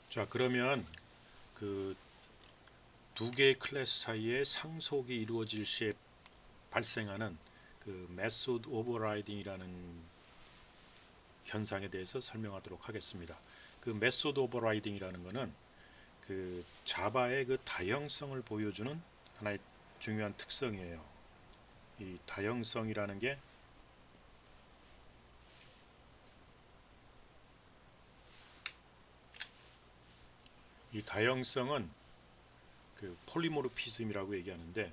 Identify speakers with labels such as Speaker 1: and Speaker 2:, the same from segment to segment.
Speaker 1: 자, 그러면 그 두 개의 클래스 사이에 상속이 이루어질 시에 발생하는 그 메소드 오버라이딩이라는 현상에 대해서 설명하도록 하겠습니다. 그 메소드 오버라이딩이라는 것은 그 자바의 그 다형성을 보여주는 하나의 중요한 특성이에요. 이 다형성이라는 게 이 다형성은 그 폴리모르피즘이라고 얘기하는데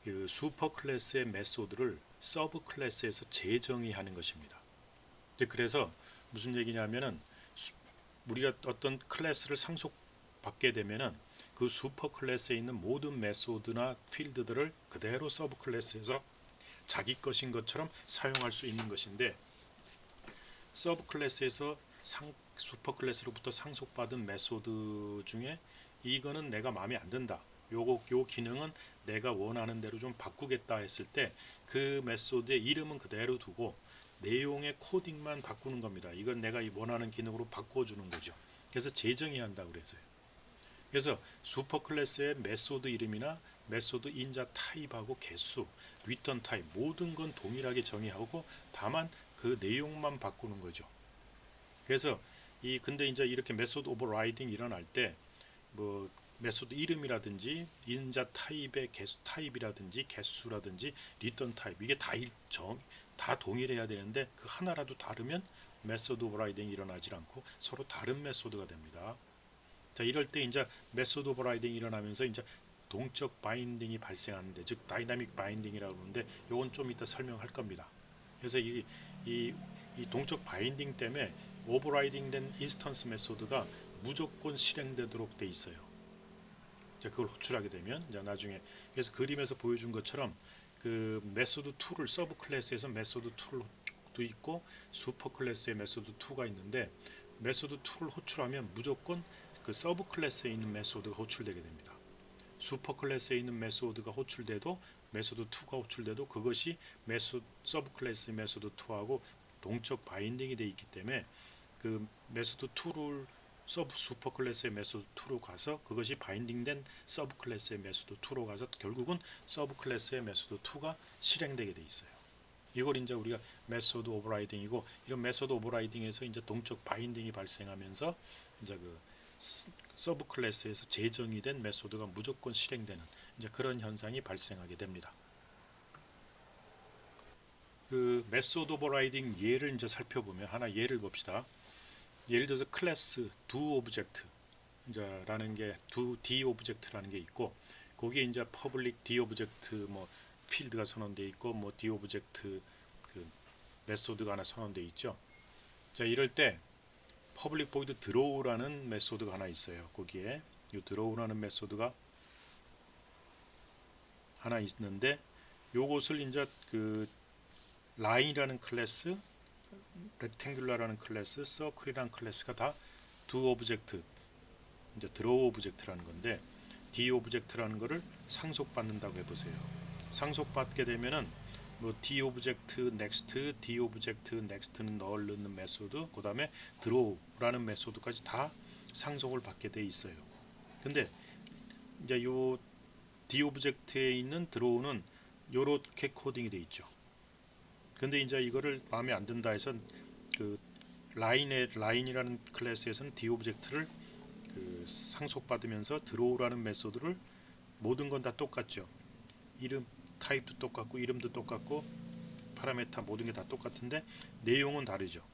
Speaker 1: 그 슈퍼 클래스의 메소드를 서브 클래스에서 재정의하는 것입니다. 그래서 무슨 얘기냐면은 우리가 어떤 클래스를 상속받게 되면은 그 슈퍼 클래스에 있는 모든 메소드나 필드들을 그대로 서브 클래스에서 자기 것인 것처럼 사용할 수 있는 것인데, 서브 클래스에서 슈퍼 클래스로부터 상속받은 메소드 중에 이거는 내가 마음에 안 든다, 요 기능은 내가 원하는 대로 좀 바꾸겠다 했을 때 그 메소드의 이름은 그대로 두고 내용의 코딩만 바꾸는 겁니다. 이건 내가 원하는 기능으로 바꿔주는 거죠. 그래서 재정의한다고 그랬어요. 그래서 슈퍼 클래스의 메소드 이름이나 메소드 인자 타입하고 개수, 리턴 타입 모든 건 동일하게 정의하고 다만 그 내용만 바꾸는 거죠. 그래서 근데 이제 이렇게 메소드 오버라이딩 일어날 때 뭐 메소드 이름이라든지 인자 타입의 개수 타입이라든지 개수라든지 리턴 타입 이게 다 동일해야 되는데 그 하나라도 다르면 메소드 오버라이딩이 일어나지 않고 서로 다른 메소드가 됩니다. 자, 이럴 때 이제 메소드 오버라이딩이 일어나면서 이제 동적 바인딩이 발생하는데, 즉 다이나믹 바인딩이라고 하는데 이건 좀 이따 설명할 겁니다. 그래서 이, 이 동적 바인딩 때문에 오버라이딩된 인스턴스 메소드가 무조건 실행되도록 돼 있어요. 이제 그걸 호출하게 되면 이제 나중에, 그래서 그림에서 보여준 것처럼 그 메소드 2를 서브 클래스에서 메소드 2도 있고 슈퍼 클래스의 메소드 2가 있는데, 메소드 2를 호출하면 무조건 그 서브 클래스에 있는 메소드가 호출되게 됩니다. 슈퍼 클래스에 있는 메소드가 호출돼도 메소드 2가 호출돼도 그것이 서브 클래스 메소드 2하고 동적 바인딩이 되어 있기 때문에 그 메소드 2를 슈퍼 클래스의 메소드 2로 가서 그것이 바인딩된 서브 클래스의 메소드 2로 가서 결국은 서브 클래스의 메소드 2가 실행되게 돼 있어요. 이걸 이제 우리가 메소드 오버라이딩이고, 이런 메소드 오버라이딩에서 이제 동적 바인딩이 발생하면서 이제 그 서브 클래스에서 재정의 된 메소드가 무조건 실행되는 이제 그런 현상이 발생하게 됩니다. 그 메소드 오버라이딩 예를 이제 살펴보면 하나 예를 봅시다. 예를 들어서 클래스 do 오브젝트 라는 게 d 오브젝트라는 게 있고, 거기에 이제 퍼블릭 d 오브젝트 뭐 필드가 선언되어 있고 뭐 d 오브젝트 그 메소드가 하나 선언되어 있죠. 자, 이럴 때 퍼블릭 보이드 드로우라는 메소드가 하나 있어요. 거기에 이 드로우라는 메소드가 하나 있는데, 요것을 이제 그 라인이라는 클래스, 렉탱귤러라는 클래스, 서클이라는 클래스가 다 do 오브젝트, 이제 드로우 오브젝트라는 건데, d 오브젝트라는 거를 상속받는다고 해보세요. 상속받게 되면은 뭐 d 오브젝트 넥스트, d 오브젝트 넥스트는 넣는 메소드, 그다음에 드로우라는 메소드까지 다 상속을 받게 돼 있어요. 근데 이제 요 d 오브젝트에 있는 드로우는 요렇게 코딩이 돼 있죠. 근데 이제 이거를 마음에 안 든다 해서 그 라인이라는 클래스에서는 d 오브젝트를 그 상속받으면서 드로우라는 메소드를 모든 건 다 똑같죠. 이름 타입도 똑같고 이름도 똑같고 파라메타 모든 게 다 똑같은데 내용은 다르죠.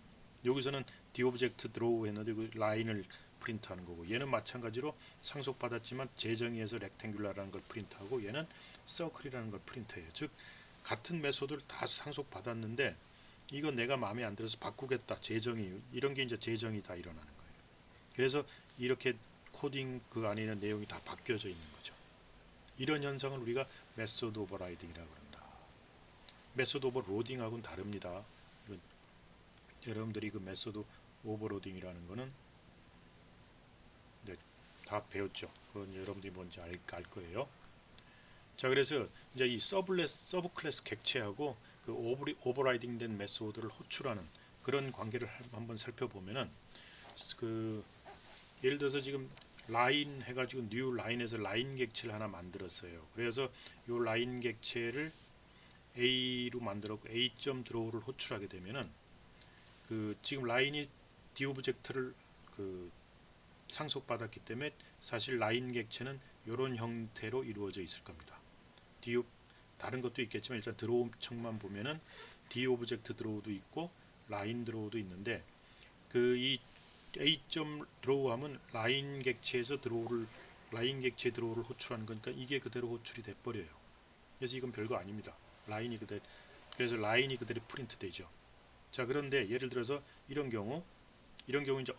Speaker 1: 여기서는 dObject draw 했는데 그 라인을 프린트하는 거고, 얘는 마찬가지로 상속받았지만 재정의해서 렉탱귤러라는 걸 프린트하고 얘는 서클이라는 걸 프린트해요. 즉 같은 메소드를 다 상속받았는데 이건 내가 마음에 안 들어서 바꾸겠다, 재정의, 이런 게 이제 재정이 다 일어나는 거예요. 그래서 이렇게 코딩 그 안에 있는 내용이 다 바뀌어져 있는 거죠. 이런 현상을 우리가 메소드 오버라이딩이라고 그런다. 메소드 오버로딩하고는 다릅니다. 여러분들이 그 메소드 오버로딩이라는 거는 네, 다 배웠죠. 그건 여러분들이 뭔지 알 거예요. 자, 그래서 이제 이 서브 클래스 객체하고 그 오버라이딩된 메소드를 호출하는 그런 관계를 한번 살펴보면은 그 예를 들어서 지금 라인 해가지고 뉴 라인에서 라인 객체를 하나 만들었어요. 그래서 이 라인 객체를 A로 만들었고 A.드로우를 호출하게 되면은 그 지금 라인이 D 오브젝트를 그 상속받았기 때문에 사실 라인 객체는 이런 형태로 이루어져 있을 겁니다. D 다른 것도 있겠지만 일단 드로우 척만 보면은 D 오브젝트 드로우도 있고 라인 드로우도 있는데 그 이 A.드로우 하면 라인 객체에서 라인 객체 드로우를 호출하는 거니까 이게 그대로 호출이 돼 버려요. 그래서 이건 별거 아닙니다. 그래서 라인이 그대로 프린트 되죠. 자, 그런데 예를 들어서 이런 경우 이제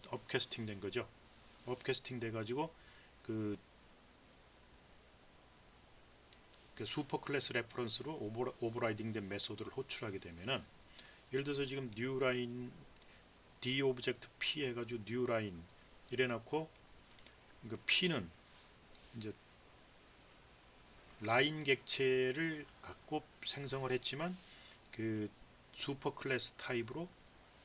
Speaker 1: 업캐스팅 된 거죠. 업캐스팅 돼 가지고 그 슈퍼 클래스 레퍼런스로 오버라이딩 된 메소드를 호출하게 되면은 예를 들어서 지금 뉴 라인 D 오브젝트 P 해가지고 뉴 라인 이래 놓고 그 P는 이제 라인 객체를 갖고 생성을 했지만 그 슈퍼 클래스 타입으로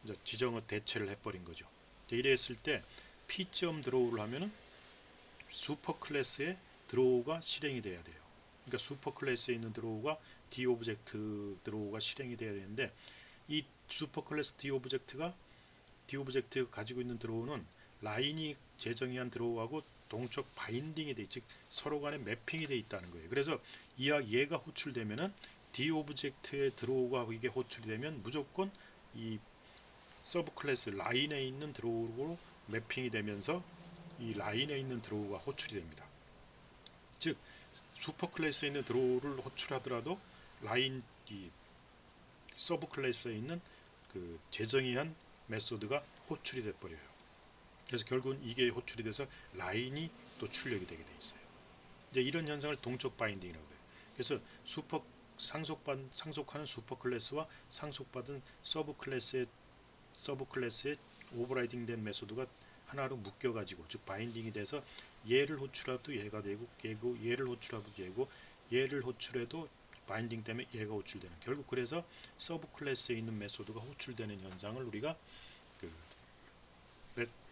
Speaker 1: 이제 지정을 대체를 해버린 거죠. 이랬을 때 P.드로우를 하면은 슈퍼 클래스의 드로우가 실행이 돼야 돼요. 그러니까 슈퍼 클래스에 있는 드로우가 D 오브젝트 드로우가 실행이 돼야 되는데 이 슈퍼 클래스 D 오브젝트가 가지고 있는 드로우는 라인이 재정의한 드로우하고 동적 바인딩이 돼, 즉 서로 간에 매핑이 돼 있다는 거예요. 그래서 얘가 호출되면은 D 오브젝트의 드로우가 이게 호출이 되면 무조건 이 서브 클래스 라인에 있는 드로우로 매핑이 되면서 이 라인에 있는 드로우가 호출이 됩니다. 즉 슈퍼 클래스에 있는 드로우를 호출하더라도 라인 이 서브 클래스에 있는 그 재정의한 메소드가 호출이 돼 버려요. 그래서 결국은 이게 호출이 돼서 라인이 또 출력이 되게 돼 있어요. 이제 이런 현상을 동적 바인딩이라고 해요. 그래서 상속하는 슈퍼 클래스와 상속받은 서브 클래스의 오버라이딩된 메소드가 하나로 묶여가지고 즉 바인딩이 돼서 얘를 호출해도 얘가 되고 얘를 호출해도 얘고 얘를 호출해도 바인딩 때문에 얘가 호출되는 결국 그래서 서브 클래스에 있는 메소드가 호출되는 현상을 우리가 그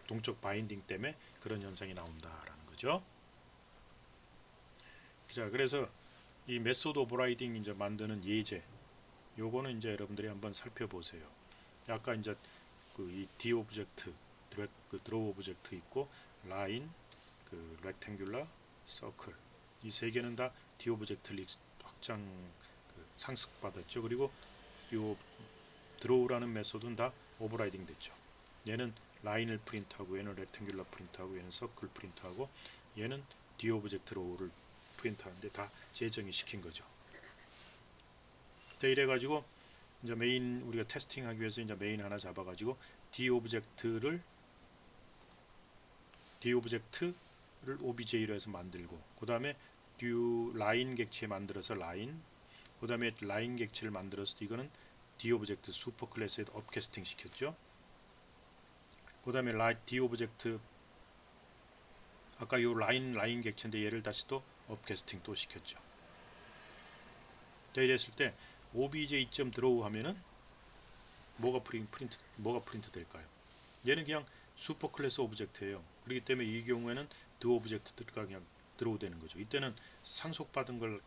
Speaker 1: 동적 바인딩 때문에 그런 현상이 나온다라는 거죠. 자, 그래서 이 메소드 오버라이딩 이제 만드는 예제 요거는 이제 여러분들이 한번 살펴보세요. 아까 이제 그 이 D 오브젝트 그 드로우 오브젝트 있고 라인 그 렉탱귤러 서클 이 세 개는 다 D 오브젝트 확장 그 상습받았죠. 그리고 요 드로우라는 메소드는 다 오버라이딩 됐죠. 얘는 라인을 프린트하고 얘는 렉탱귤러 프린트하고 얘는 서클 프린트하고 얘는 D 오브젝트 로우를 프린트하는데 다 재정의 시킨 거죠. 자, 이래 가지고 이제 메인 우리가 테스팅하기 위해서 이제 메인 하나 잡아가지고 D 오브젝트를 OBJ로 해서 만들고 그 다음에 뉴 라인 객체 만들어서 라인 그 다음에 라인 객체를 만들어서 이거는 D 오브젝트 슈퍼 클래스에 업캐스팅 시켰죠. 그 다음에 D 오브젝트 아까 요 라인 객체인데 얘를 다시 또 업캐스팅 또 시켰죠. 자, 이랬을 때 obj.draw 하면은 뭐가 프린트 될까요? 얘는 그냥 슈퍼 클래스 오브젝트예요. 그렇기 때문에 이 경우에는 드 오브젝트가 그냥 드로우 되는 거죠. 이때는 상속받은 걸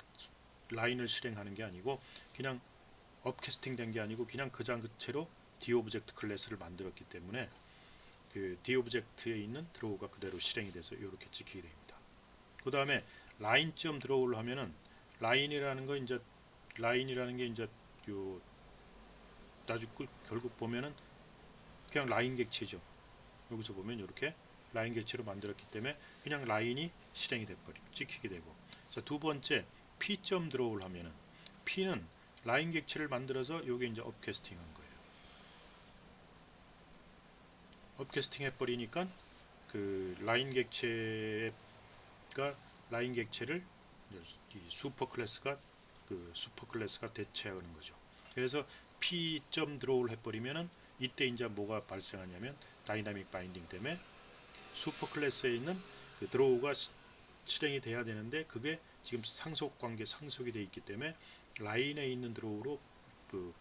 Speaker 1: 라인을 실행하는 게 아니고 그냥 업캐스팅 된 게 아니고 그냥 그 자체로 D 오브젝트 클래스를 만들었기 때문에 그 D 오브젝트에 있는 드로우가 그대로 실행이 돼서 이렇게 찍히게 됩니다. 그 다음에 라인.드로우를 드로우를 하면은 라인이라는 게 이제 요 나중에 결국 보면은 그냥 라인 객체죠. 여기서 보면 이렇게 라인 객체로 만들었기 때문에 그냥 라인이 실행이 찍히게 되고 자, 두 번째 P.드로우를 하면은 P는 라인 객체를 만들어서 요게 이제 업캐스팅 한 거예요. 업캐스팅 해버리니까 그 라인 객체를 슈퍼 클래스가 대체하는 거죠. 그래서 P.드로우를 해버리면은 이때 이제 뭐가 발생하냐면 다이나믹 바인딩 때문에 슈퍼 클래스에 있는 그 드로우가 실행이 돼야 되는데 그게 지금 상속이 되어 있기 때문에 라인에 있는 드로우로 그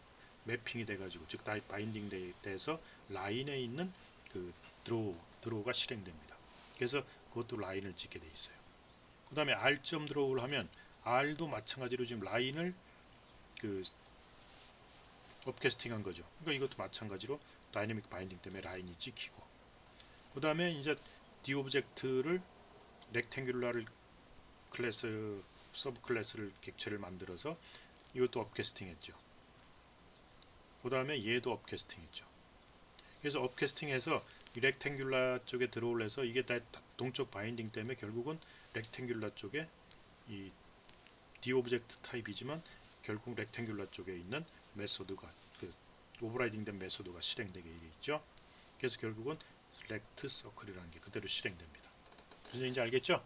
Speaker 1: 매핑이 돼가지고 즉 바인딩 돼서 라인에 있는 그 드로우가 실행됩니다. 그래서 그것도 라인을 찍게 돼 있어요. 그 다음에 R.draw 드로우를 하면 R도 마찬가지로 지금 라인을 그 업캐스팅한 거죠. 그러니까 이것도 마찬가지로 다이내믹 바인딩 때문에 라인이 찍히고, 그 다음에 이제 D 오브젝트를 렉탱귤라를 클래스 서브 클래스를 객체를 만들어서 이것도 업캐스팅했죠. 그 다음에 얘도 업캐스팅했죠. 그래서 업캐스팅해서 이 렉탱귤라 쪽에 들어올려서 이게 다 동적 바인딩 때문에 결국은 렉탱귤라 쪽에 이 D 오브젝트 타입이지만 결국 렉탱귤라 쪽에 있는 메소드가 그 오버라이딩된 메소드가 실행되게 되어 있죠. 그래서 결국은 렉트 서클이라는 게 그대로 실행됩니다. 무슨 얘기인지 알겠죠?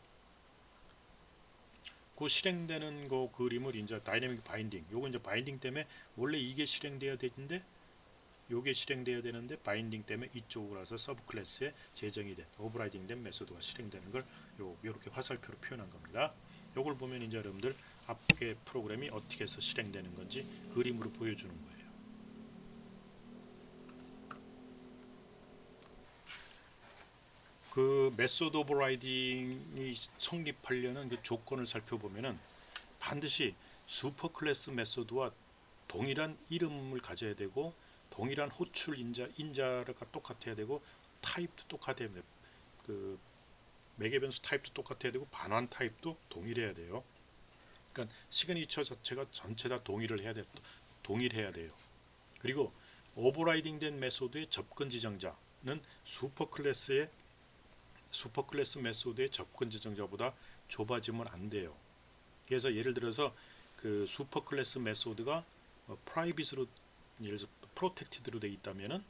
Speaker 1: 그 실행되는 그 그림을 이제 다이내믹 바인딩, 요거 이제 바인딩 때문에 원래 이게 실행돼야 되는데 요게 실행돼야 되는데 바인딩 때문에 이쪽으로 와서 서브 클래스에 제정이 된 오버라이딩된 메소드가 실행되는 걸 요렇게 화살표로 표현한 겁니다. 요걸 보면 이제 여러분들 앞에 프로그램이 어떻게 해서 실행되는 건지 그림으로 보여주는 거예요. 그 메소드 오버라이딩이 성립하려는 그 조건을 살펴보면은 반드시 슈퍼 클래스 메소드와 동일한 이름을 가져야 되고 동일한 호출 인자가 똑같아야 되고 타입도 똑같아야 돼요. 그 매개 변수 타입도 똑같아야 되고 반환 타입도 동일해야 돼요. 그러니까 시그니처 자체가 전체 다 동일해야 돼요. 그리고 오버라이딩된 메소드의 접근 지정자는 슈퍼 클래스 메소드의 접근 지정자보다 좁아지면 안 돼요. 그래서 예를 들어서 그 슈퍼 클래스 메소드가 프라이빗으로 예를 들어서 프로텍티드로 되어 있다면은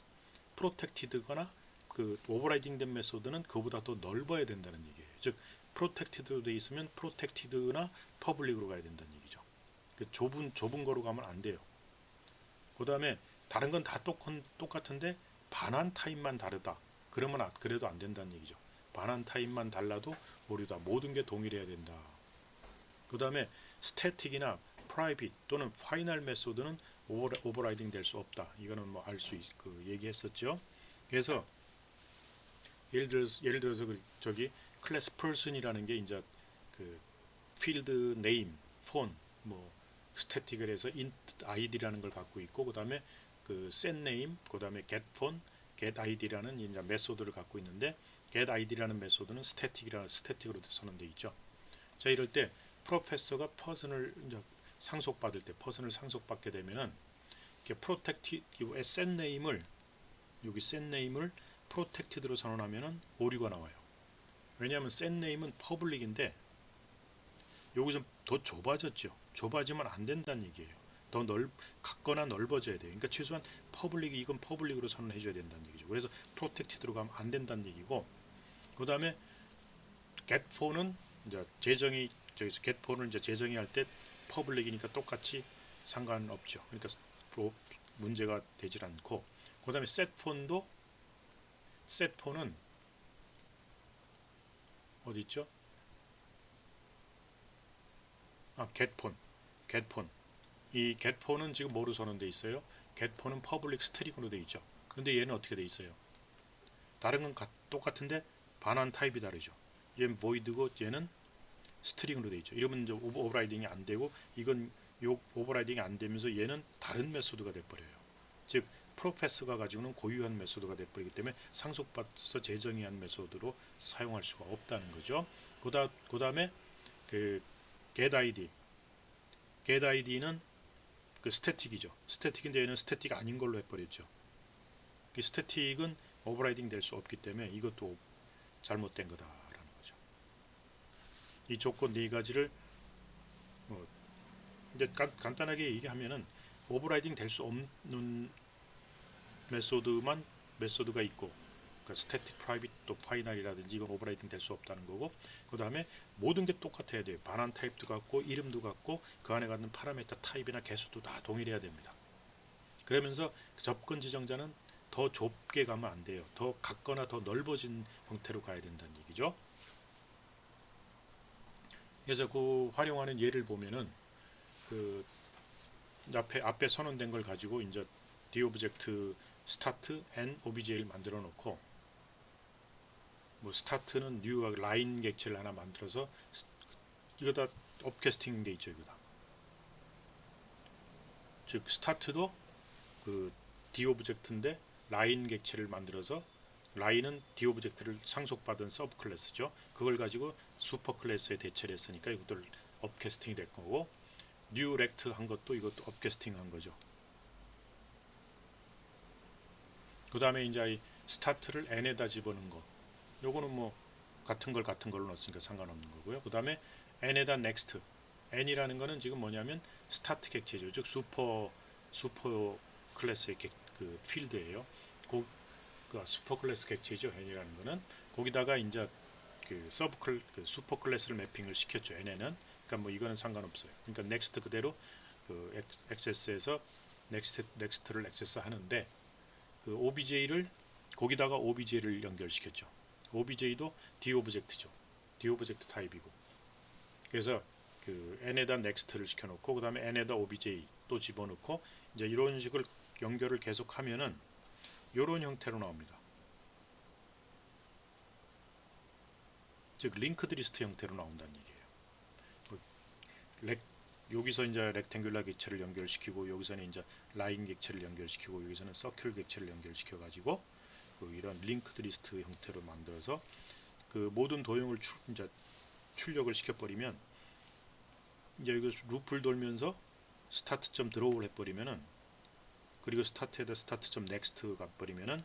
Speaker 1: 프로텍티드거나 그 오버라이딩된 메소드는 그보다 더 넓어야 된다는 얘기예요. 즉 프로텍티드로 되어 있으면 프로텍티드나 퍼블릭으로 가야 된다는 얘기죠. 그 좁은 거로 가면 안 돼요. 그 다음에 다른 건 다 똑같은데 반환 타입만 다르다. 그러면 그래도 안 된다는 얘기죠. 반환 타입만 달라도 오류다. 모든 게 동일해야 된다. 그 다음에 스태틱이나 프라이빗 또는 파이널 메소드는 오버라이딩 될 수 없다. 이거는 뭐 알 수 얘기했었죠. 그래서 예를 들어서 저기 클래스 person이라는 게 이제 그 필드 네임, 폰, 뭐 스태틱을 해서 int id라는 걸 갖고 있고, 그다음에 그 set name, 그다음에 get phone, get id라는 이제 메소드를 갖고 있는데 get id라는 메소드는 스태틱으로 선언되어 있죠. 자, 이럴 때 프로페서가 퍼슨을 이제 상속받을 때 퍼슨을 상속받게 되면은 프로텍티브 set name을 여기 set name을 프로텍티드로 선언하면은 오류가 나와요. 왜냐하면 set name은 퍼블릭인데 여기서 더 좁아졌죠. 좁아지면 안 된다는 얘기예요. 더 같거나 넓어져야 돼요. 그러니까 최소한 이건 퍼블릭으로 선언해 줘야 된다는 얘기죠. 그래서 프로텍티드로 가면 안 된다는 얘기고, 그 다음에 getFor는 이제 저기서 getFor을 이제 재정의 할 때 퍼블릭이니까 똑같이 상관없죠. 그러니까 문제가 되질 않고, 그 다음에 setPhone는 어디 있죠? getPhone. 이 getPhone은 지금 뭐로 선언돼 있어요? getPhone은 퍼블릭 스트링으로 돼 있죠. 근데 얘는 어떻게 돼 있어요? 다른 건 똑같은데 반환 타입이 다르죠. 얘는 void고 얘는 스트링으로 돼 있죠. 이러면 이제 오버라이딩이 안 되고, 이건 오버라이딩이 안 되면서 얘는 다른 메소드가 돼 버려요. 즉 프로페서가 가지고는 고유한 메소드가 돼 버리기 때문에 상속받아서 재정의한 메소드로 사용할 수가 없다는 거죠. 그 다음에 그 get id는 그 스태틱이죠. 스태틱인데 얘는 스태틱 아닌 걸로 해버렸죠. 이 스태틱은 오버라이딩 될 수 없기 때문에 이것도 잘못된 거다라는 거죠. 이 조건 네 가지를 이제 간단하게 얘기하면은 오버라이딩 될 수 없는 메소드가 있고, 그러니까 스태틱, 프라이빗, 또 파이널이라든지 이건 오버라이딩 될 수 없다는 거고, 그 다음에 모든 게 똑같아야 돼요. 반환 타입도 같고 이름도 같고 그 안에 갖는 파라미터 타입이나 개수도 다 동일해야 됩니다. 그러면서 접근 지정자는 더 좁게 가면 안 돼요. 더 같거나 더 넓어진 형태로 가야 된다는 얘기죠. 그래서 그 활용하는 예를 보면은 그 앞에 선언된 걸 가지고 이제 D 오브젝트 스타트 and OBJ를 만들어 놓고 뭐 스타트는 뉴 라인 객체를 하나 만들어서 이거 다 업캐스팅 돼 있죠. 이거 다. 즉 스타트도 그 D 오브젝트인데 라인 객체를 만들어서 라인은 D 오브젝트를 상속받은 서브 클래스죠. 그걸 가지고 슈퍼 클래스에 대체를 했으니까 이것도 업캐스팅이 될 거고 뉴 렉트 한 것도 이것도 업캐스팅 한 거죠. 그 다음에 이제 이 스타트를 n에다 집어넣은 거 요거는 뭐 같은 걸로 넣었으니까 상관없는 거고요. 그 다음에 n에다 next n이라는 거는 지금 뭐냐면 스타트 객체죠. 즉 슈퍼 클래스의 그 필드예요. 그 슈퍼 클래스 객체죠. n이라는 거는 거기다가 이제 그 슈퍼 클래스를 매핑을 시켰죠. n에는 그러니까 뭐 이거는 상관없어요. 그러니까 next 그대로 그 액세스에서 next를 액세스 하는데 그 OBJ를 거기다가 OBJ를 연결시켰죠. OBJ도 D 오브젝트죠. D 오브젝트 타입이고. 그래서 그 n에다 next를 시켜놓고 그 다음에 n에다 OBJ 또 집어넣고 이제 이런 식을 연결을 계속하면은 이런 형태로 나옵니다. 즉 링크드 리스트 형태로 나온다는 얘기예요. 여기서 이제 렉탱귤러 객체를 연결시키고 여기서는 이제 라인 객체를 연결시키고 여기서는 서큘 객체를 연결시켜 가지고 이런 링크드 리스트 형태로 만들어서 그 모든 도형을 이제 출력을 시켜버리면 이제 이거 루프를 돌면서 스타트.드로우를 드로우를 해버리면은 그리고 스타트에다 스타트.넥스트 가버리면은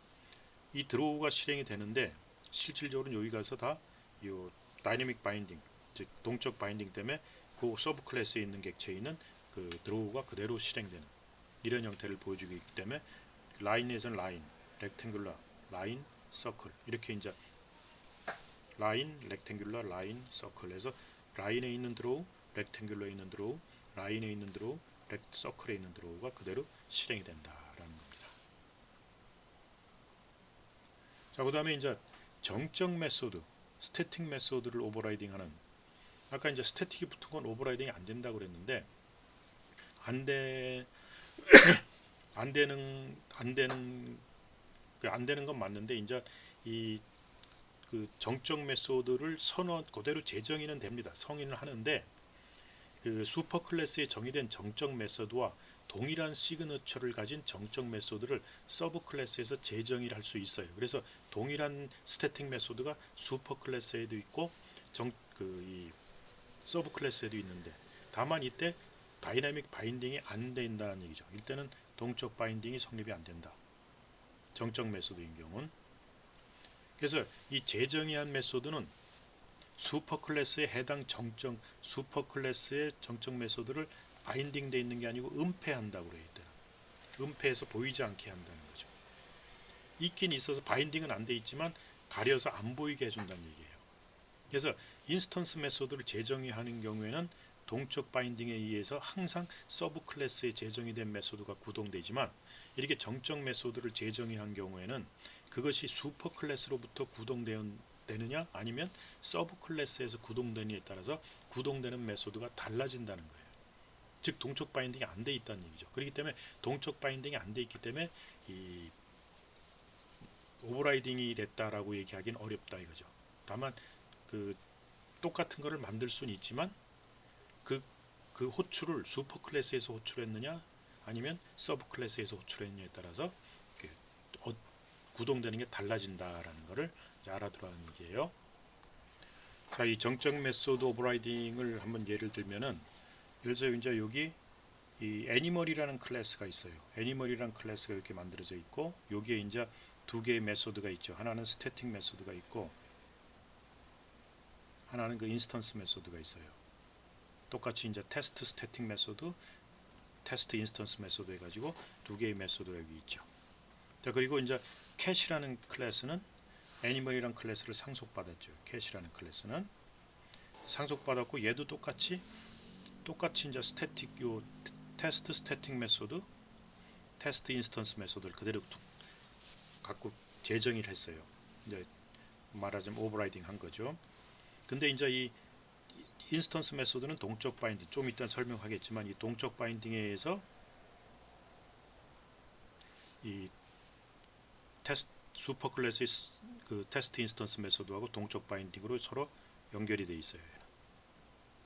Speaker 1: 이 드로우가 실행이 되는데 실질적으로 여기 가서 다 이 다이내믹 바인딩 즉 동적 바인딩 때문에 그 서브 클래스에 있는 객체에 있는 그 드로우가 그대로 실행되는 이런 형태를 보여주기 있기 때문에 라인에서는 라인, 렉탱귤러, 라인, 서클 이렇게 이제 라인, 렉탱귤러, 라인, 서클에서 라인에 있는 드로우, 렉탱귤러에 있는 드로우, 라인에 있는 드로우, 서클에 있는 드로우가 그대로 실행이 된다라는 겁니다. 자, 그 다음에 이제 정적 메소드, 스태틱 메소드를 오버라이딩하는 아까 이제 스태틱이 붙은 건 오버라이딩이 안 된다고 그랬는데 안 되는 건 맞는데 이제 이 그 정적 메소드를 그대로 재정의는 됩니다. 성인을 하는데 그 슈퍼 클래스에 정의된 정적 메소드와 동일한 시그너처를 가진 정적 메소드를 서브 클래스에서 재정의를 할 수 있어요. 그래서 동일한 스태틱 메소드가 슈퍼 클래스에도 있고 이 서브 클래스에도 있는데 다만 이때 다이내믹 바인딩이 안 된다는 얘기죠. 이때는 동적 바인딩이 성립이 안 된다. 정적 메소드인 경우는. 그래서 이 재정의한 메소드는 슈퍼 클래스에 해당 슈퍼 클래스의 정적 메소드를 바인딩 돼 있는 게 아니고 은폐한다고 그래요. 이때는. 은폐해서 보이지 않게 한다는 거죠. 있긴 있어서 바인딩은 안 돼 있지만 가려서 안 보이게 해준다는 얘기예요. 그래서 인스턴스 메소드를 재정의하는 경우에는 동적 바인딩에 의해서 항상 서브 클래스에 재정이 된 메소드가 구동되지만 이렇게 정적 메소드를 재정의한 경우에는 그것이 슈퍼 클래스로부터 구동되느냐 아니면 서브 클래스에서 구동되느냐에 따라서 구동되는 메소드가 달라진다는 거예요. 즉 동적 바인딩이 안 돼 있다는 얘기죠. 그렇기 때문에 동적 바인딩이 안 돼 있기 때문에 이 오버라이딩이 됐다라고 얘기하기는 어렵다 이거죠. 다만 그 똑같은 거를 만들 수는 있지만 그 호출을 슈퍼 클래스에서 호출했느냐 아니면 서브 클래스에서 호출했느냐에 따라서 구동되는 게 달라진다라는 것을 알아두라는 얘기예요. 자, 이 정적 메소드 오버라이딩을 한번 예를 들면은 예를 들어 이제 여기 이 애니멀이라는 클래스가 있어요. 애니멀이라는 클래스가 이렇게 만들어져 있고 여기에 이제 두 개의 메소드가 있죠. 하나는 스태틱 메소드가 있고 하나는 그 인스턴스 메소드가 있어요. 똑같이 이제 테스트 스태틱 메소드, 테스트 인스턴스 메소드 해가지고 두 개의 메소드가 여기 있죠. 자, 그리고 이제 캣이라는 클래스는 애니멀이라는 클래스를 상속받았죠. 캣이라는 클래스는 상속받았고 얘도 똑같이 이제 테스트 스태틱 메소드, 테스트 인스턴스 메소드를 그대로 갖고 재정의를 했어요. 이제 말하자면 오버라이딩 한 거죠. 근데 이제 이 인스턴스 메소드는 동적 바인딩, 좀 이따 설명하겠지만 이 동적 바인딩에 의해서 이 슈퍼 클래스의 그 테스트 인스턴스 메소드하고 동적 바인딩으로 서로 연결이 돼 있어요.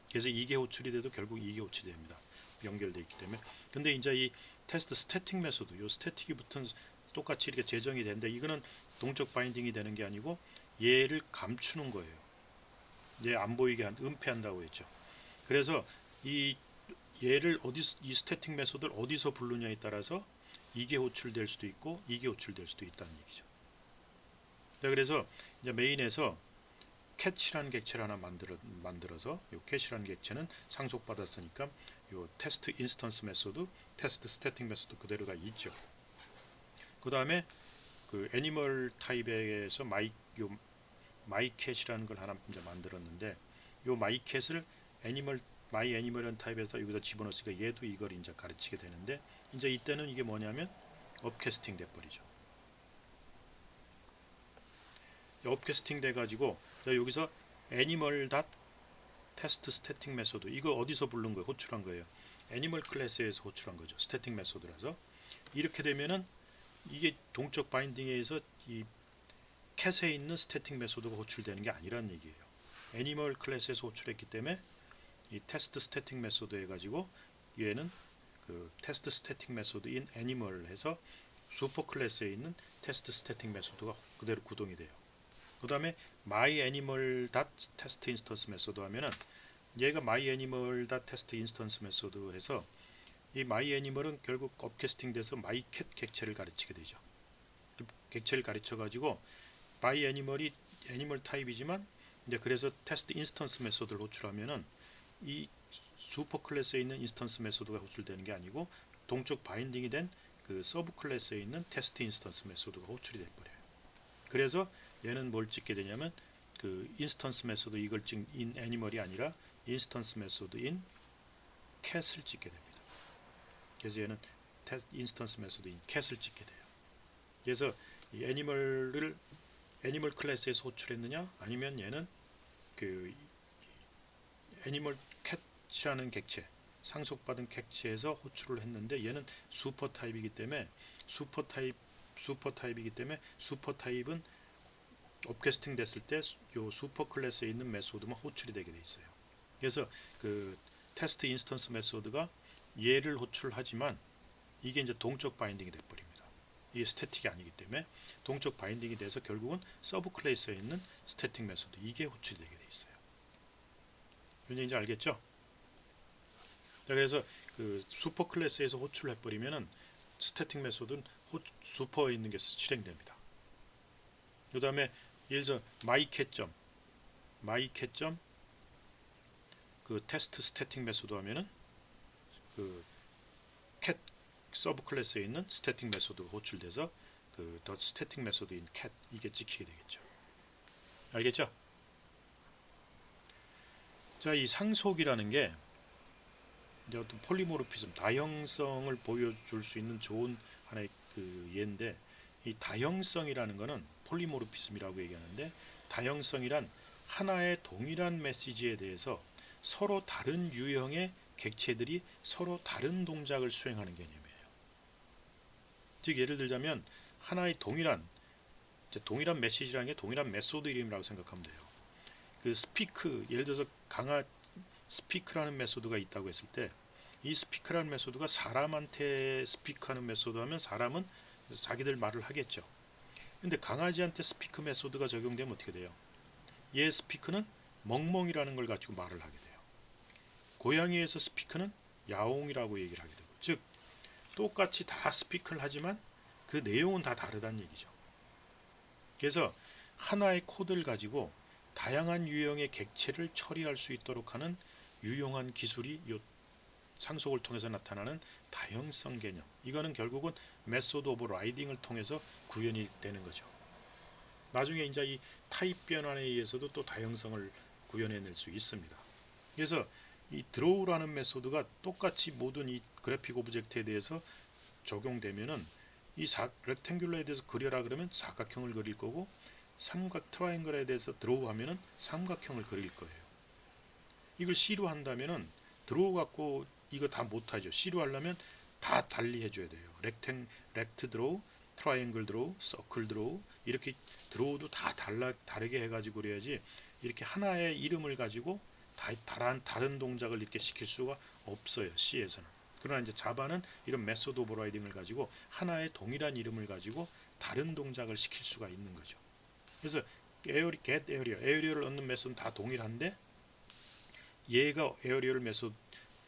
Speaker 1: 그래서 이게 호출이 돼도 결국 이게 호출이 됩니다. 연결돼 있기 때문에. 근데 이제 이 테스트 스태틱 메소드, 요 스태틱이 붙은 똑같이 이렇게 재정이 되는데 이거는 동적 바인딩이 되는 게 아니고 얘를 감추는 거예요. 얘 안 보이게 은폐한다고 했죠. 그래서 이 얘를 이 스태틱 메소드를 어디서 부르냐에 따라서 이게 호출될 수도 있고 이게 호출될 수도 있다는 얘기죠. 자, 그래서 이제 메인에서 캣이라는 객체를 하나 만들어서 이 캣이라는 객체는 상속받았으니까 요 테스트 인스턴스 메소드, 테스트 스태틱 메소드 그대로 다 있죠. 그 다음에 그 애니멀 타입에서 마이캣이라는 걸 하나 이제 만들었는데 요 마이캣을 마이 애니멀이라는 타입에서 여기다 집어넣으니까 얘도 이걸 이제 가르치게 되는데 이제 이때는 이게 뭐냐면 업캐스팅 돼버리죠. 업캐스팅 돼가지고 여기서 애니멀 닷 테스트 스태틱 메소드 이거 어디서 부른 거예요? 호출한 거예요. 애니멀 클래스에서 호출한 거죠. 스태틱 메소드라서 이렇게 되면은 이게 동적 바인딩에 의해서 이 캣에 있는 스태틱 메소드가 호출되는 게 아니라는 얘기예요. 애니멀 클래스에서 호출했기 때문에 이 테스트 스태틱 메소드 해가지고 얘는 그 테스트 스태틱 메소드 인 애니멀 해서 슈퍼 클래스에 있는 테스트 스태틱 메소드가 그대로 구동이 돼요. 그 다음에 my animal test instance 메소드 하면은 얘가 my animal test instance 메소드 해서 이 my animal은 결국 업캐스팅 돼서 my cat 객체를 가르치게 되죠. 객체를 가르쳐 가지고 my animal이 애니멀 타입이지만 이제 그래서 테스트 인스턴스 메소드를 호출하면은 이 슈퍼 클래스에 있는 인스턴스 메소드가 호출되는 게 아니고 동적 바인딩이 된 그 서브 클래스에 있는 테스트 인스턴스 메소드가 호출이 돼 버려요. 그래서 얘는 뭘 찍게 되냐면 그 인스턴스 메소드 이걸 찍 인 애니멀이 아니라 인스턴스 메소드 인 캣을 찍게 됩니다. 그래서 얘는 인스턴스 메소드 인 캣을 찍게 돼요. 그래서 이 애니멀 클래스에서 호출했느냐 아니면 얘는 그 애니멀 캣이라는 객체 상속받은 객체에서 호출을 했는데 얘는 슈퍼 타입이기 때문에 슈퍼 타입은 업캐스팅 됐을 때 요 슈퍼 클래스에 있는 메소드만 호출이 되게 돼 있어요. 그래서 그 테스트 인스턴스 메소드가 얘를 호출하지만 이게 이제 동적 바인딩이 돼 버립니다. 이게 스태틱이 아니기 때문에 동적 바인딩이 돼서 결국은 서브 클래스에 있는 스태틱 메소드 이게 호출이 되게 돼 있어요. 이제 알겠죠? 자, 그래서 그 슈퍼 클래스에서 호출해 버리면은 스태틱 메소드는 슈퍼에 있는 게 실행됩니다. 그 다음에 예를 들어 마이캣점 그 테스트 스태틱 메소드 하면은 그 캣 서브 클래스에 있는 스태틱 메소드가 호출돼서 그 더 스태틱 메소드인 캣 이게 찍히게 되겠죠. 알겠죠? 자, 이 상속이라는 게 이제 어떤 폴리모르피즘 다형성을 보여줄 수 있는 좋은 하나의 그 예인데 이 다형성이라는 거는 폴리모르피즘이라고 얘기하는데 다형성이란 하나의 동일한 메시지에 대해서 서로 다른 유형의 객체들이 서로 다른 동작을 수행하는 개념이에요. 즉 예를 들자면 하나의 동일한 메시지라는 게 동일한 메소드 이름이라고 생각하면 돼요. 그 스피크 예를 들어서 스피크라는 메소드가 있다고 했을 때 이 스피크라는 메소드가 사람한테 스피크하는 메소드 하면 사람은 자기들 말을 하겠죠. 근데 강아지한테 스피크 메소드가 적용되면 어떻게 돼요? 얘 스피크는 멍멍이라는 걸 가지고 말을 하게 돼요. 고양이에서 스피크는 야옹이라고 얘기를 하게 되고 즉 똑같이 다 스피크를 하지만 그 내용은 다 다르다는 얘기죠. 그래서 하나의 코드를 가지고 다양한 유형의 객체를 처리할 수 있도록 하는 유용한 기술이 이 상속을 통해서 나타나는 다형성 개념. 이거는 결국은 메소드 오브 라이딩을 통해서 구현이 되는 거죠. 나중에 이제 이 타입 변환에 의해서도 또 다형성을 구현해낼 수 있습니다. 그래서 이 드로우라는 메소드가 똑같이 모든 이 그래픽 오브젝트에 대해서 적용되면은 이 렉탱귤러에 대해서 그려라 그러면 사각형을 그릴 거고 트라이앵글에 대해서 드로우 하면은 삼각형을 그릴 거예요. 이걸 C로 한다면은 드로우 갖고 이거 다 못하죠. C로 하려면 다 달리 해줘야 돼요. 렉트 드로우, 트라이앵글 드로우, 서클 드로우 이렇게 드로우도 다 다르게 해가지고 그래야지 이렇게 하나의 이름을 가지고 다른 동작을 이렇게 시킬 수가 없어요. C에서는. 그러나 이제 자바는 이런 메소드 오버라이딩을 가지고 하나의 동일한 이름을 가지고 다른 동작을 시킬 수가 있는 거죠. 그래서 get 에어리어를 얻는 메소드는 다 동일한데 얘가 에어리어를 메소드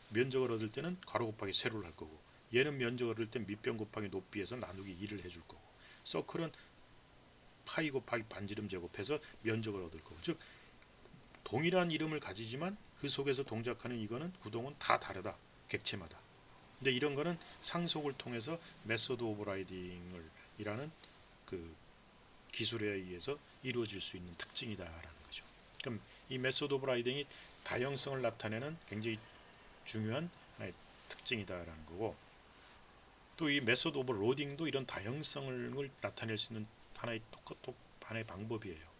Speaker 1: 면적을 얻을 때는 괄호 곱하기 세로를 할 거고 얘는 면적을 얻을 때 밑변 곱하기 높이에서 나누기 2를 해줄 거고 서클은 파이 곱하기 반지름 제곱해서 면적을 얻을 거고 즉 동일한 이름을 가지지만 그 속에서 동작하는 이거는 구동은 다 다르다. 객체마다. 근데 이런 거는 상속을 통해서 메소드 오버라이딩을 이라는 그 기술에 의해서 이루어질 수 있는 특징이다라는 거죠. 그럼 이 메소드 오버라이딩이 다형성을 나타내는 굉장히 중요한 하나의 특징이다라는 거고 또 이 메소드 오버로딩도 이런 다형성을 나타낼 수 있는 하나의 방법이에요.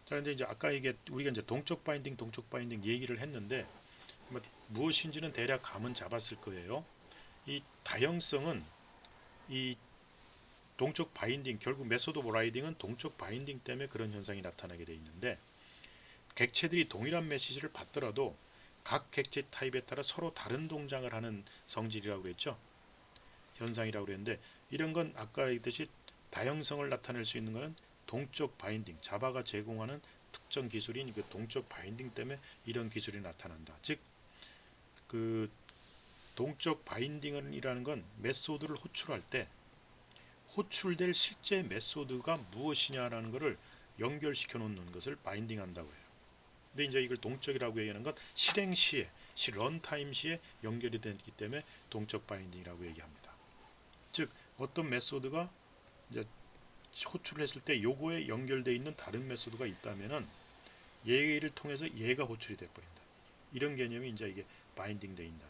Speaker 1: 자, 근데 이제 아까 우리가 이제 동적 바인딩 얘기를 했는데 무엇인지는 대략 감은 잡았을 거예요. 이 다형성은 이 동적 바인딩 결국 메소드 오버라이딩은 동적 바인딩 때문에 그런 현상이 나타나게 돼 있는데 객체들이 동일한 메시지를 받더라도 각 객체 타입에 따라 서로 다른 동작을 하는 성질이라고 그랬죠. 현상이라고 그랬는데 이런 건 아까 얘기했듯이 다형성을 나타낼 수 있는 것은 동적 바인딩, 자바가 제공하는 특정 기술인 그 동적 바인딩 때문에 이런 기술이 나타난다. 즉, 그 동적 바인딩이라는 건 메소드를 호출할 때 호출될 실제 메소드가 무엇이냐라는 것을 연결시켜 놓는 것을 바인딩한다고 해요. 근데 이제 이걸 동적이라고 얘기하는 건 실행 시에, 런타임 시에 연결이 되기 때문에 동적 바인딩이라고 얘기합니다. 즉, 어떤 메소드가 이제 호출을 했을 때 요거에 연결되어 있는 다른 메소드가 있다면은 얘를 통해서 얘가 호출이 돼 버린다. 이런 개념이 이제 이게 바인딩 돼 있다.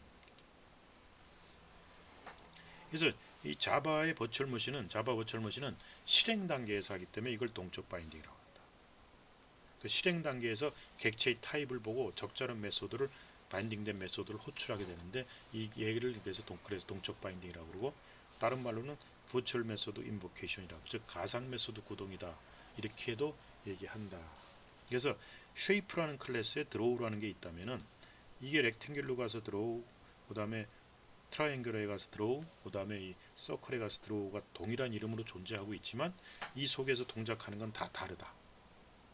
Speaker 1: 그래서 이 자바 버추얼 머신은 실행 단계에서 하기 때문에 이걸 동적 바인딩이라고 한다. 그 실행 단계에서 객체의 타입을 보고 적절한 메소드를 바인딩된 메소드를 호출하게 되는데 이 얘기를 그래서 동적 바인딩이라고 그러고 다른 말로는 버추얼 메소드 인보케이션이라고 즉 가상 메소드 구동이다 이렇게도 얘기한다. 그래서 쉐이프라는 클래스에 드로우라는 게 있다면은 이게 렉탱귤로 가서 드로우 그 다음에 트라이앵글에 가서 드로우 그 다음에 이 서클에 가서 드로우가 동일한 이름으로 존재하고 있지만 이 속에서 동작하는 건 다 다르다.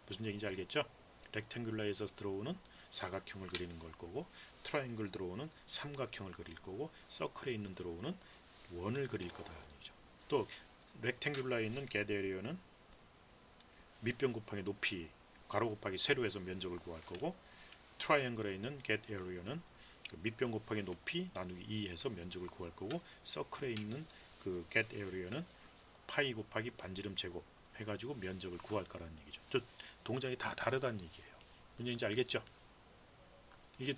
Speaker 1: 무슨 얘기인지 알겠죠? 렉탱귤러에서 드로우는 사각형을 그리는 걸 거고 트라이앵글 드로우는 삼각형을 그릴 거고 서클에 있는 드로우는 원을 그릴 거다라는 얘기죠. 또 렉탱귤러에 있는 게데리어는 밑변 곱하기 높이 가로 곱하기 세로에서 면적을 구할 거고 트라이앵글에 있는 get area는 그 밑변 곱하기 높이 나누기 2 해서 면적을 구할 거고 서클에 있는 그 get area는 파이 곱하기 반지름 제곱 해가지고 면적을 구할 거라는 얘기죠. 저 동작이 다 다르다는 얘기예요. 무슨 얘기인지 알겠죠? 이게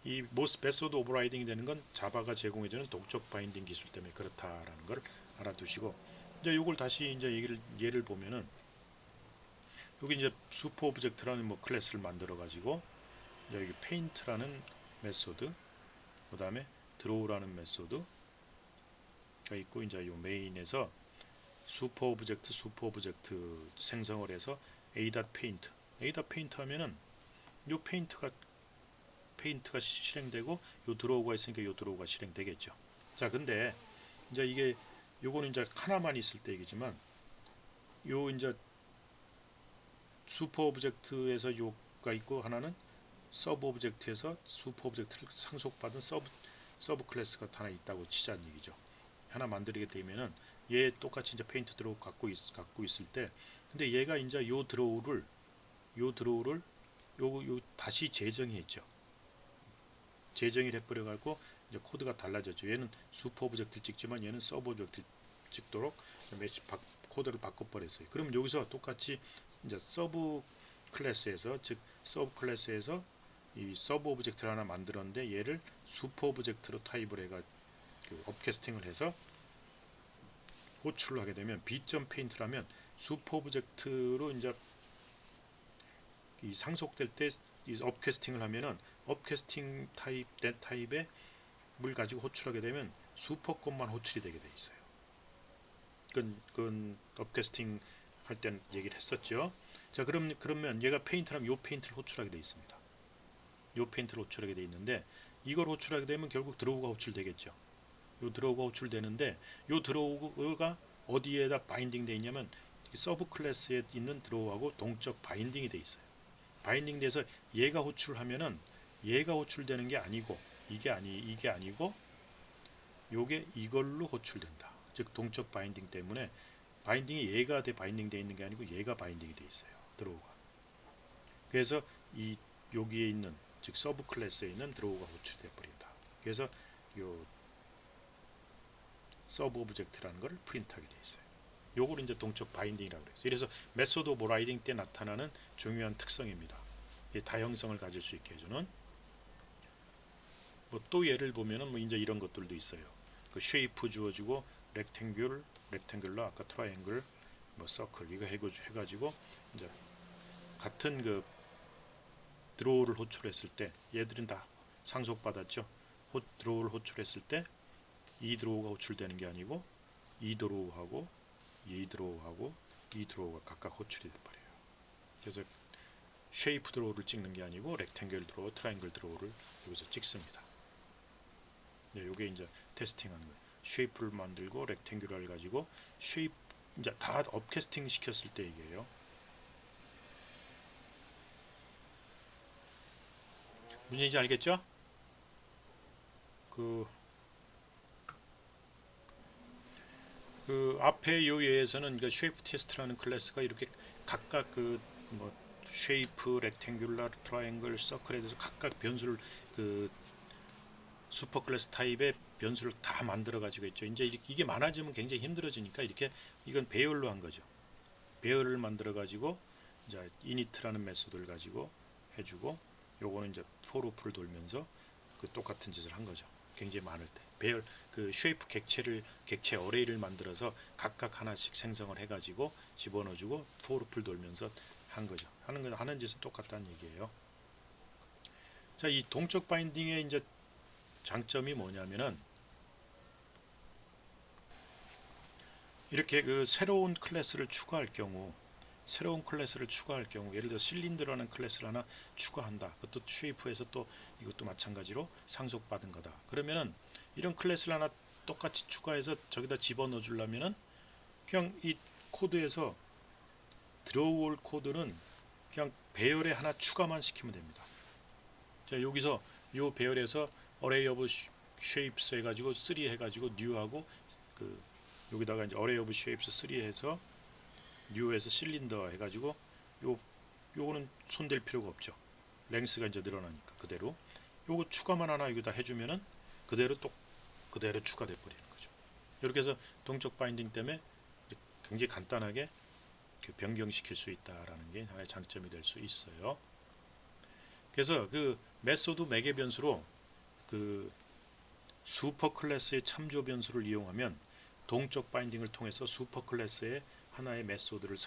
Speaker 1: 이 메소드 오버라이딩이 되는 건 자바가 제공해주는 동적 바인딩 기술 때문에 그렇다라는 걸 알아두시고 이제 이걸 다시 이제 예를 보면은 여기 이제 슈퍼 오브젝트라는 뭐 클래스를 만들어 가지고 여기 페인트라는 메소드 그 다음에 드로우라는 메소드가 있고 이제 이 메인에서 슈퍼 오브젝트 생성을 해서 a.paint 하면은 요 페인트가 실행되고 요 드로우가 있으니까 요 드로우가 실행되겠죠. 자, 근데 이제 이게 요거는 이제 하나만 있을 때 얘기지만 요 이제 슈퍼 오브젝트에서 요가 있고 하나는 서브 오브젝트에서 슈퍼 오브젝트를 상속받은 서브 클래스가 하나 있다고 치자는 얘기죠. 하나 만들게 되면은 얘 똑같이 이제 페인트 드로우 갖고 있을 때 근데 얘가 이제 요 드로우를 요 다시 제정했죠. 제정을 해버려 갖고 이제 코드가 달라졌죠. 얘는 슈퍼 오브젝트를 찍지만 얘는 서브 오브젝트를 찍도록 코드를 바꿔버렸어요. 그럼 여기서 똑같이 이제 서브 클래스에서 이 서브 오브젝트를 하나 만들었는데 얘를 슈퍼 오브젝트로 타입을 해가 그 업캐스팅을 해서 호출을 하게 되면 b.paint라면 슈퍼 오브젝트로 이제 이 상속될 때 이 업캐스팅을 하면은 업캐스팅 타입의 물 가지고 호출하게 되면 슈퍼 것만 호출이 되게 돼 있어요. 그건 업캐스팅 할 땐 얘기를 했었죠. 자, 그러면 얘가 페인트라면 요 페인트를 호출하게 되어 있습니다. 요 페인트를 호출하게 되어 있는데 이걸 호출하게 되면 결국 드로우가 호출되겠죠. 요 드로우가 호출되는데 요 드로우가 어디에다 바인딩 되어 있냐면 서브 클래스에 있는 드로우하고 동적 바인딩이 되어 있어요. 바인딩 돼서 얘가 호출하면은 얘가 호출되는 게 아니고 이게 아니고 요게 이걸로 호출된다. 즉 동적 바인딩 때문에 바인딩이 얘가 바인딩 되어 있는 게 아니고 얘가 바인딩이 되어 있어요. 드로우가. 그래서 이 여기에 있는 즉 서브 클래스에 있는 드로우가 호출돼 버린다. 그래서 요 서브 오브젝트라는 걸 프린트하게 되어 있어요. 요걸 이제 동적 바인딩이라고 그래요. 그래서 메소드 오브 라이딩 때 나타나는 중요한 특성입니다. 다형성을 가질 수 있게 해주는. 뭐 또 예를 보면은 뭐 이제 이런 것들도 있어요. 그 쉐이프 주어지고 렉탱귤러 아까 트라이앵글 뭐 서클 이거 해가지고 이제 같은 그 드로우를 호출했을 때 얘들은 다 상속받았죠. 드로우를 호출했을 때 이 드로우가 호출되는 게 아니고 이 드로우하고 이 드로우하고 이 드로우가 각각 호출이 돼버려요. 그래서 쉐이프 드로우를 찍는 게 아니고 렉탱글 드로우, 트라이앵글 드로우를 여기서 찍습니다. 네, 요게 이제 테스팅하는 거예요. 쉐이프를 만들고 렉탱귤러를 가지고 쉐이프 이제 다 업캐스팅 시켰을 때 얘기예요. 무슨 얘기인지 알겠죠? 그 앞에 요 예에서는 그 쉐이프 테스트라는 클래스가 이렇게 각각 그 뭐 쉐이프, 렉탱귤러, 트라이앵글, 서클에 대해서 각각 변수를 그 슈퍼 클래스 타입의 변수를 다 만들어 가지고 있죠. 이제 이게 많아지면 굉장히 힘들어지니까 이렇게 이건 배열로 한 거죠. 배열을 만들어 가지고 이제 이니트라는 메소드를 가지고 해주고 요거는 이제 for loop를 돌면서 그 똑같은 짓을 한 거죠. 굉장히 많을 때 배열 그 쉐이프 객체 어레이를 만들어서 각각 하나씩 생성을 해가지고 집어넣어주고 for loop를 돌면서 한 거죠. 하는 짓은 똑같다는 얘기예요. 자, 이 동적 바인딩의 이제 장점이 뭐냐면은 이렇게 그 새로운 클래스를 추가할 경우 예를 들어 실린더라는 클래스를 하나 추가한다. 그것도 쉐이프에서 또 이것도 마찬가지로 상속받은 거다. 그러면은 이런 클래스를 하나 똑같이 추가해서 저기다 집어넣어 주려면은 그냥 이 코드에서 들어올 코드는 그냥 배열에 하나 추가만 시키면 됩니다. 자, 여기서 이 배열에서 array of shapes 해가지고 3 해가지고 new하고 그 여기다가 이제 array of shapes 3 해서 new에서 실린더 해가지고 요거는 손댈 필요가 없죠. 랭스가 이제 늘어나니까 그대로 요거 추가만 하나 여기다 해주면은 그대로 추가돼 버리는 거죠. 이렇게 해서 동적 바인딩 때문에 굉장히 간단하게 변경시킬 수 있다라는 게 하나의 장점이 될 수 있어요. 그래서 그 메소드 매개 변수로 그 슈퍼 클래스의 참조 변수를 이용하면 동적 바인딩을 통해서 슈퍼 클래스의 하나의 메소드를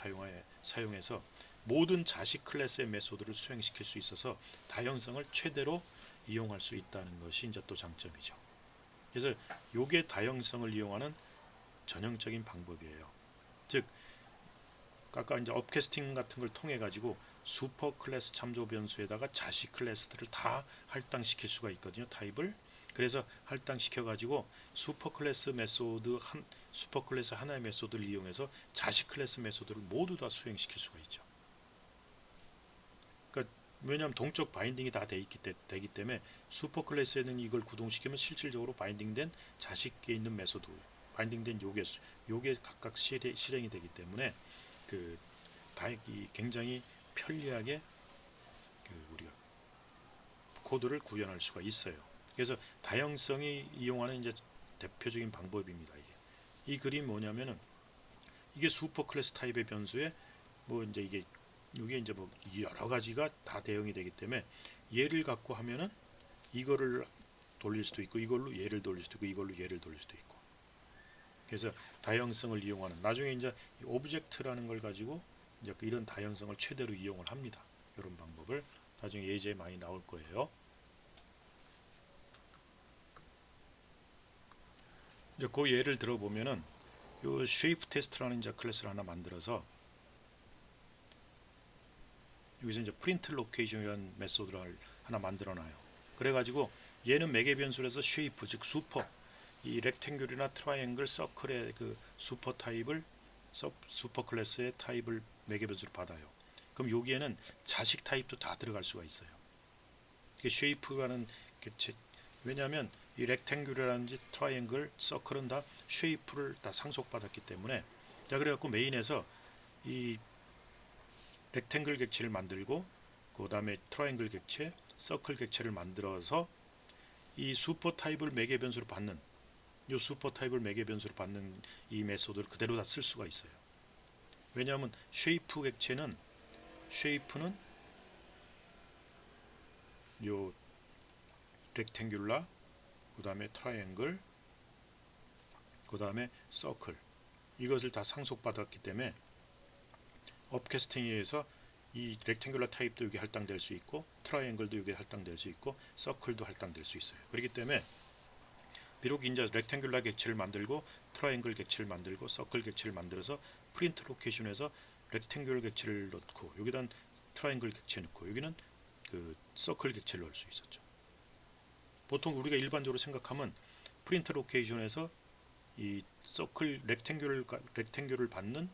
Speaker 1: 사용해서 모든 자식 클래스의 메소드를 수행시킬 수 있어서 다형성을 최대로 이용할 수 있다는 것이 이제 또 장점이죠. 그래서 요게 다형성을 이용하는 전형적인 방법이에요. 즉 아까 이제 업캐스팅 같은 걸 통해 가지고 슈퍼 클래스 참조 변수에다가 자식 클래스들을 다 할당시킬 수가 있거든요. 타입을. 그래서 할당시켜 가지고 슈퍼 클래스 하나의 메소드를 이용해서 자식 클래스 메소드를 모두 다 수행시킬 수가 있죠. 그러니까 왜냐하면 동적 바인딩이 다 되기 때문에 슈퍼 클래스에는 이걸 구동시키면 실질적으로 바인딩된 자식에 있는 메소드, 바인딩된 요게 각각 실행이 되기 때문에 굉장히 편리하게 우리가 코드를 구현할 수가 있어요. 그래서 다형성이 이용하는 이제 대표적인 방법입니다. 이 그림 뭐냐면은 이게 슈퍼 클래스 타입의 변수에 뭐 이제 이게 이제 뭐 여러 가지가 다 대응이 되기 때문에 얘를 갖고 하면은 이거를 돌릴 수도 있고 이걸로 얘를 돌릴 수도 있고 이걸로 얘를 돌릴 수도 있고. 그래서 다형성을 이용하는 나중에 이제 오브젝트라는 걸 가지고 이제 이런 다형성을 최대로 이용을 합니다. 이런 방법을 나중에 예제에 많이 나올 거예요. 이제 그 예를 들어보면은 요 쉐이프 테스트라는 이제 클래스를 하나 만들어서 여기서 이제 프린트 로케이션이라는 메소드를 하나 만들어놔요. 그래가지고 얘는 매개 변수에서 쉐이프 즉 슈퍼 이 렉탱귤이나 트라이앵글, 서클의 그 슈퍼 타입을 슈퍼 클래스의 타입을 매개 변수로 받아요. 그럼 여기에는 자식 타입도 다 들어갈 수가 있어요. 이게 쉐이프라는 객체 왜냐하면 이 렉탱귤이라든지 트라이앵글, 서클은 다 쉐이프를 다 상속받았기 때문에 자 그래갖고 메인에서 이 렉탱글 객체를 만들고 그 다음에 트라이앵글 객체, 서클 객체를 만들어서 이 슈퍼 타입을 매개 변수로 받는 이 슈퍼 타입을 매개 변수로 받는 이 메소드를 그대로 다 쓸 수가 있어요. 왜냐하면 쉐이프는 요 렉탱귤라 그 다음에 트라이앵글 그 다음에 서클 이것을 다 상속받았기 때문에 업캐스팅에 의해서 이 렉탱귤러 타입도 여기 할당될 수 있고 트라이앵글도 여기 할당될 수 있고 서클도 할당될 수 있어요. 그렇기 때문에 비록 이제 렉탱귤러 객체를 만들고 트라이앵글 객체를 만들고 서클 객체를 만들어서 프린트 로케이션에서 렉탱귤러 객체를 넣고 여기다 트라이앵글 객체 넣고 여기는 그 서클 객체를 넣을 수 있었죠. 보통 우리가 일반적으로 생각하면 프린트 로케이션에서 이 서클 렉탱귤을 받는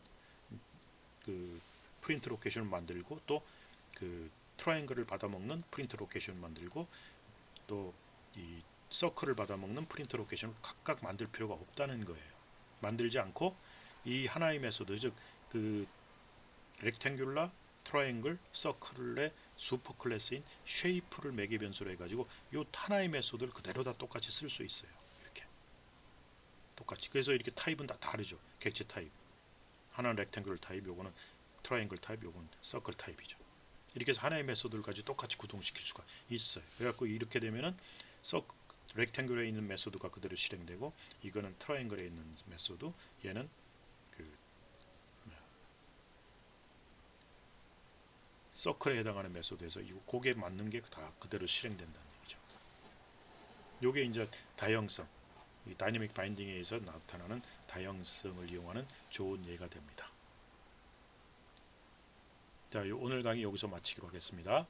Speaker 1: 그 프린트 로케이션을 만들고 또 그 트라이앵글을 받아먹는 프린트 로케이션을 만들고 또 이 서클을 받아먹는 프린트 로케이션을 각각 만들 필요가 없다는 거예요. 만들지 않고 이 하나의 메소드 즉 그 렉탱귤라 트라이앵글 서클의 슈퍼 클래스인 쉐이프를 매개 변수로 해가지고 이 하나의 메소드를 그대로 다 똑같이 쓸 수 있어요. 이렇게 똑같이. 그래서 이렇게 타입은 다 다르죠. 객체 타입. 하나는 렉탱귤 타입, 요거는 트라이앵글 타입, 요건 서클 타입이죠. 이렇게 해서 하나의 메소드를 가지고 똑같이 구동시킬 수가 있어요. 그래갖고 이렇게 되면은 렉탱귤에 있는 메소드가 그대로 실행되고 이거는 트라이앵글에 있는 메소드, 얘는 그 서클에 해당하는 메소드에서 이 곡에 맞는 게 다 그대로 실행된다는 얘기죠. 요게 이제 다형성, 이 다이내믹 바인딩에 의해서 나타나는 다형성을 이용하는 좋은 예가 됩니다. 자, 오늘 강의 여기서 마치기로 하겠습니다.